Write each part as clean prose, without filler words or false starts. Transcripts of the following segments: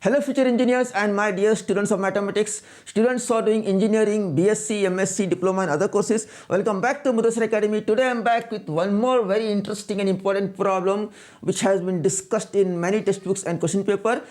Hello future engineers and my dear students of mathematics, students who are doing engineering, BSc, MSc, diploma and other courses. Welcome back to Mudasar Academy. Today I am back with one more very interesting and important problem which has been discussed in many textbooks and question paper.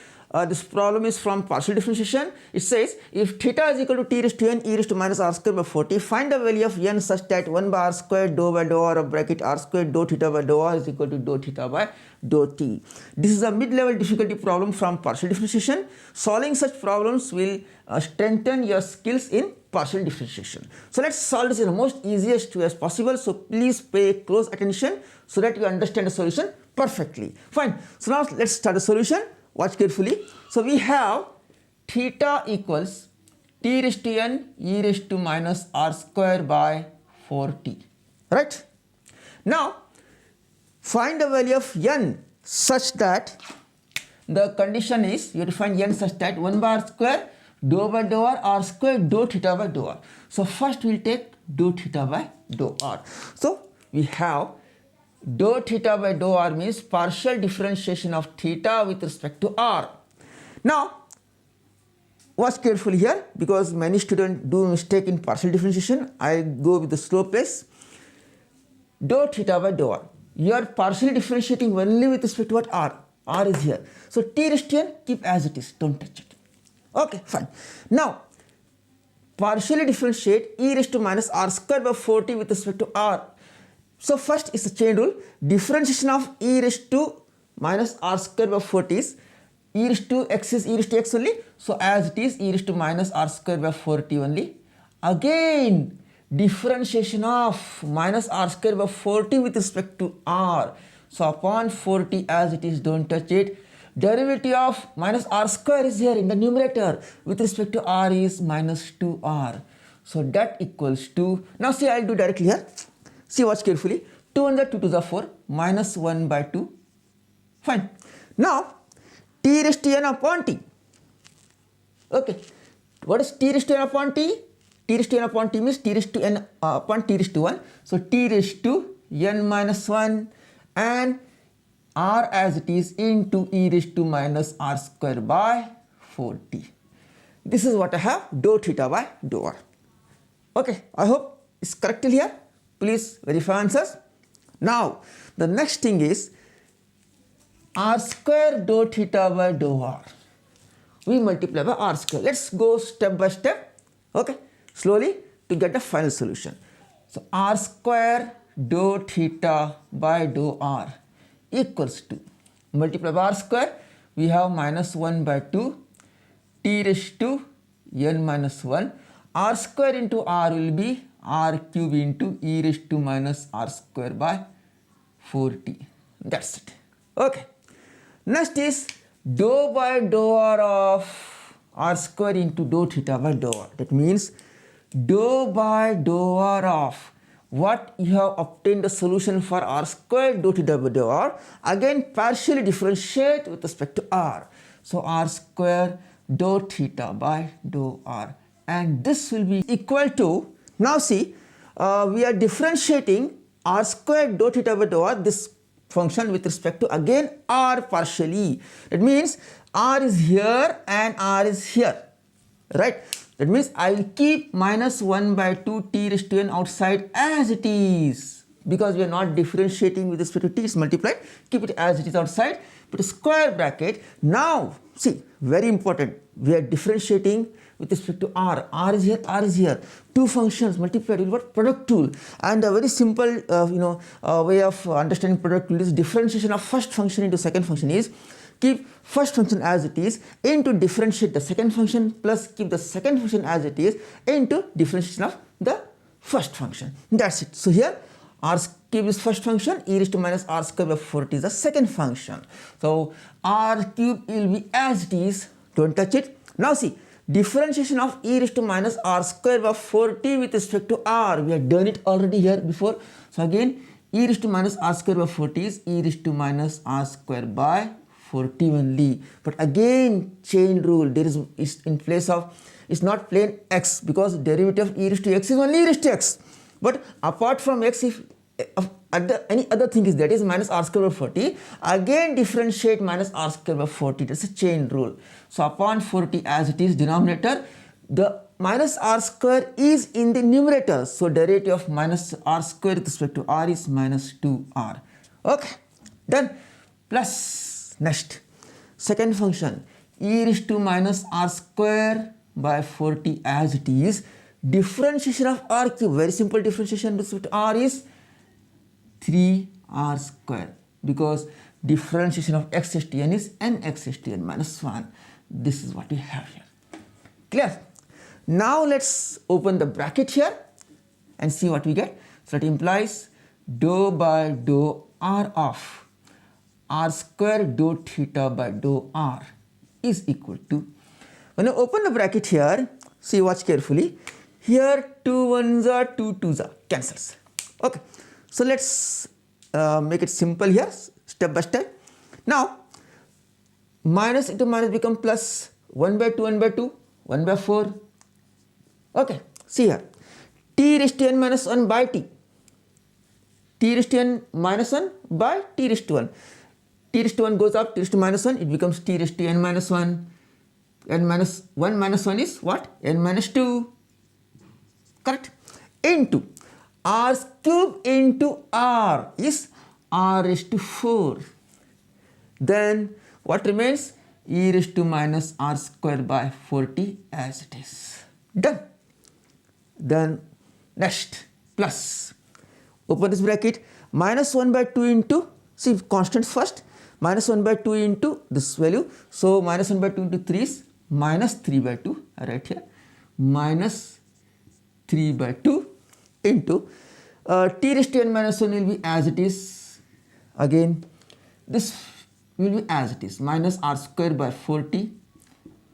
This problem is from partial differentiation. It says if theta is equal to t raised to n e raised to minus r square by 40, find the value of n such that 1 by r square dou by dou r of bracket r square dou theta by dou r is equal to dou theta by dou t. This is a mid-level difficulty problem from partial differentiation. Solving such problems will strengthen your skills in partial differentiation. So let's solve this in the most easiest way as possible. So please pay close attention so that you understand the solution perfectly. Fine. So now let's start the solution. Watch carefully. So we have theta equals t raised to n e raised to minus r square by 4t. Right? Now find the value of n such that the condition is you have to find n such that 1 by r square dou by dou r square dou theta by dou r. So first we will take dou theta by dou r. So we have dou theta by dou r means partial differentiation of theta with respect to r. Now watch carefully here because many students do mistake in partial differentiation. I go with the slow pace. Dou theta by dou r. You are partially differentiating only with respect to what r. R is here. So t raised to n keep as it is. Don't touch it. Okay, fine. Now partially differentiate e raised to minus r square by 40 with respect to r. So first is the chain rule. Differentiation of e raised to minus r square by 40 is e raised to x is e raised to x only. So as it is e raised to minus r square by 40 only. Again differentiation of minus r square by 40 with respect to r. So upon 40 as it is, don't touch it. Derivative of minus r square is here in the numerator. With respect to r is minus 2r. So that equals to, now see I'll do directly here. See, watch carefully. 2 and the 2 to the 4 minus 1 by 2. Fine. Now t raised to n upon t. Okay. What is t raised to n upon t? T raised to n upon t means t raised to n upon t raised to 1. So t raised to n minus 1 and r as it is into e raised to minus r square by 4t. This is what I have, dou theta by dou r. Okay, I hope it's correct till here. Please verify answers. Now the next thing is r square dou theta by dou r. We multiply by r square. Let's go step by step. Okay, slowly to get the final solution. So r square dou theta by dou r equals to, multiply by r square, we have minus 1 by 2 t raised to n minus 1. R square into r will be r cube into e raised to minus r square by 4t. That's it. Okay. Next is dou by dou r of r square into dou theta by dou r. That means dou by dou r of what you have obtained the solution for r square dou theta by dou r, again partially differentiate with respect to r. So r square dou theta by dou r, and this will be equal to, now see we are differentiating r square dou theta by dou r, this function with respect to again r partially. That means r is here and r is here, right? That means I will keep minus 1 by 2 t raised to n outside as it is, because we are not differentiating with respect to t, is multiplied. Keep it as it is outside, put a square bracket. Now see, very important, we are differentiating with respect to r. R is here, r is here. Two functions multiplied with what? Product rule. And a very simple way of understanding product rule is differentiation of first function into second function is keep first function as it is into differentiate the second function plus keep the second function as it is into differentiation of the first function. That's it. So here r cube is first function, e raised to minus r square by 40 is the second function. So r cube will be as it is, don't touch it. Now see, differentiation of e raised to minus r square by 40 with respect to r. We have done it already here before. So again e raised to minus r square by 40 is e raised to minus r square by 40 only. But again chain rule, there is in place of, it's not plain x because derivative of e raised to x is only e raised to x. But apart from x, if any other thing is that is minus r square by 40, again differentiate minus r square by 40. That's a chain rule. So upon 40 as it is denominator, the minus r square is in the numerator. So derivative of minus r square with respect to r is minus 2r. Okay, done. Plus next second function e raised to minus r square by 40 as it is. Differentiation of r cube, very simple differentiation with respect to r is 3r square, because differentiation of x raised to n is n x raised to n minus 1. This is what we have here. Clear? Now let's open the bracket here and see what we get. So that implies dou by dou r of r square dou theta by dou r is equal to, when I open the bracket here, see, watch carefully. Here 2 ones are 2 twos are cancels. Okay, so let's make it simple here, step by step. Now minus into minus become plus, 1 by 2, 1 by 2, 1 by 4. Okay, see here, t raised to n minus 1 by t raised to n minus 1 by t raised to 1. T raised to 1 goes up, t raised to minus 1, it becomes t raised to n minus 1. N minus 1 minus 1 is what? N minus 2. Correct? Into r cube into r is r raised to 4. Then what remains? E raised to minus r square by 40 as it is. Done. Then next plus, open this bracket, minus 1 by 2 into, see constants first, minus 1 by 2 into this value. So minus 1 by 2 into 3 is minus 3 by 2, right here, minus 3 by 2 into t raised to n minus 1 will be as it is. Again this will be as it is, minus r square by 40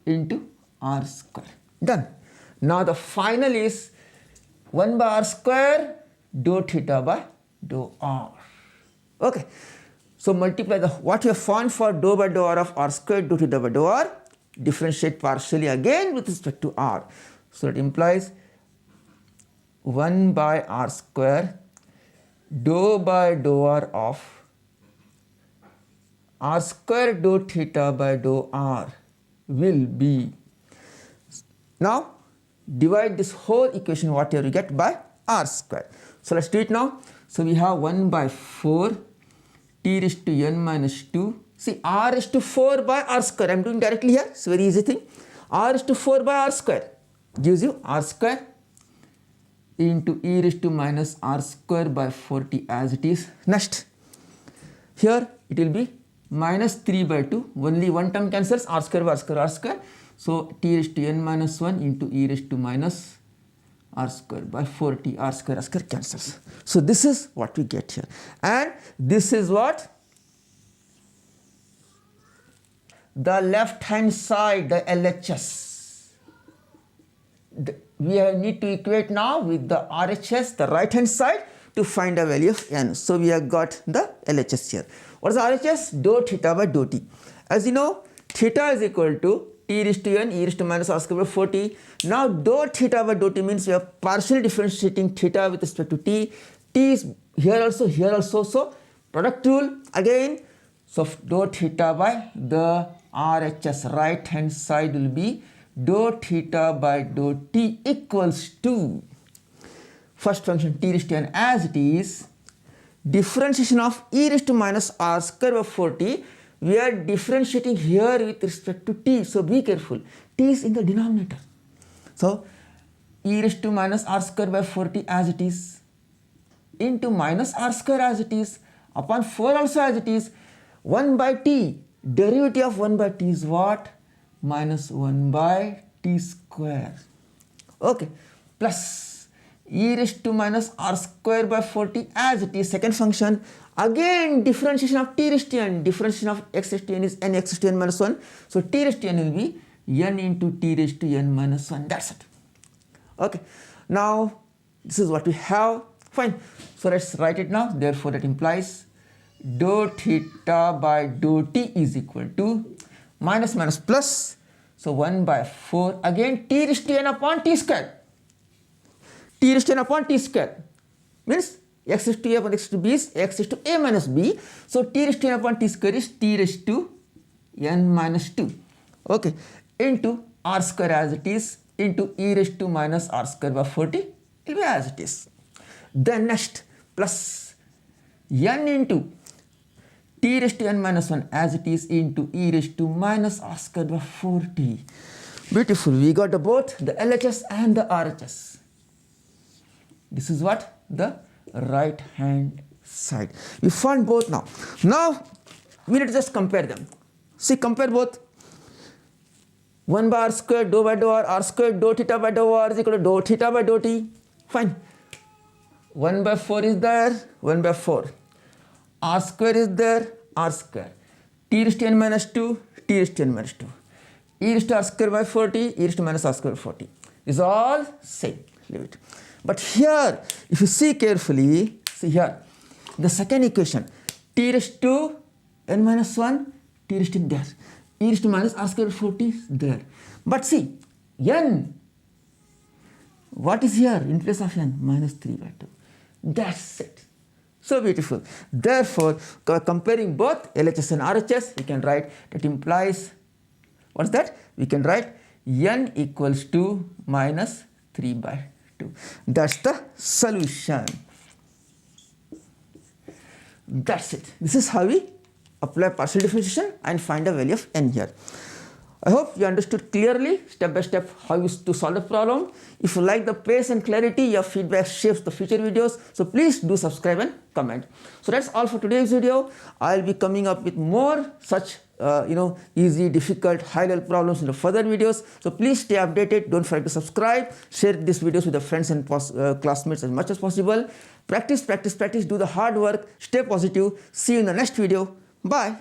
into r square. Done. Now the final is 1 by r square dou theta by dou r. Okay, so multiply the what you have found for dou by dou r of r square dou theta by dou r, differentiate partially again with respect to r. So it implies 1 by r square dou by dou r of r square dou theta by dou r will be, now divide this whole equation whatever you get by r square. So let's do it now. So we have 1 by 4 t raised to n minus 2. See, r raised to 4 by r square. I am doing directly here. It's a very easy thing. R raised to 4 by r square gives you r square into e raised to minus r square by 40 as it is. Next, here it will be minus 3 by 2. Only one term cancels, r square by r square, r square. So t raised to n minus 1 into e raised to minus r square by 40, r square cancels. So this is what we get here, and this is what the left hand side, the LHS. We need to equate now with the RHS, the right hand side, to find the value of n. So we have got the LHS here. What is the RHS? Dou theta by dou t. As you know, theta is equal to t raised to n e raised to minus r square by 40. Now dou theta by dou t means we are partially differentiating theta with respect to t. T is here also. So product rule again. So dou theta by the RHS right hand side will be dou theta by dou t equals to first function t raised to n as it is, differentiation of e raised to minus r square by 40. We are differentiating here with respect to t. So be careful. T is in the denominator. So e raised to minus r square by 40 as it is into minus r square as it is upon 4 also as it is. 1 by t, derivative of 1 by t is what? Minus 1 by t square. Okay, plus e raised to minus r square by 40 as it is, second function. Again differentiation of t raised to n, differentiation of x raised to n is n x raised to n minus 1. So t raised to n will be n into t raised to n minus 1. That's it. Okay, now this is what we have. Fine. So let's write it now. Therefore that implies dou theta by dou t is equal to minus minus plus. So 1 by 4 again t raised to n upon t square. T raised to n upon t square means x raised to a upon x to b is x raised to a minus b. So t raised to n upon t square is t raised to n minus 2. Okay, into r square as it is into e raised to minus r square by 40 it will be as it is. Then next plus n into t raised to n minus 1 as it is into e raised to minus r square by 40. Beautiful. We got both the LHS and the RHS. This is what? The right hand side. We found both now. Now we need to just compare them. See, compare both. 1 by r squared dou by dou r squared dou theta by dou r is equal to dou theta by dou t. Fine. 1 by 4 is there, 1 by 4. R square is there, r square. T raised to n minus 2, t raised to n minus 2. E raised to r square by 40, e raised to minus r square by 40. Is all same. Leave it. But here, if you see carefully, see here, the second equation, t raised to n minus 1, t raised to there. E raised to minus r square by 40 is there. But see, n, what is here in place of n? Minus 3 by 2. That's it. So beautiful. Therefore, comparing both LHS and RHS, we can write that implies, what's that? We can write n equals to minus 3 by 2. That's the solution. That's it. This is how we apply partial differentiation and find the value of n here. I hope you understood clearly, step by step, how to solve the problem. If you like the pace and clarity, your feedback shapes the future videos. So please do subscribe and comment. So that's all for today's video. I'll be coming up with more such easy, difficult, high-level problems in the further videos. So please stay updated. Don't forget to subscribe. Share these videos with your friends and classmates as much as possible. Practice, practice, practice. Do the hard work. Stay positive. See you in the next video. Bye.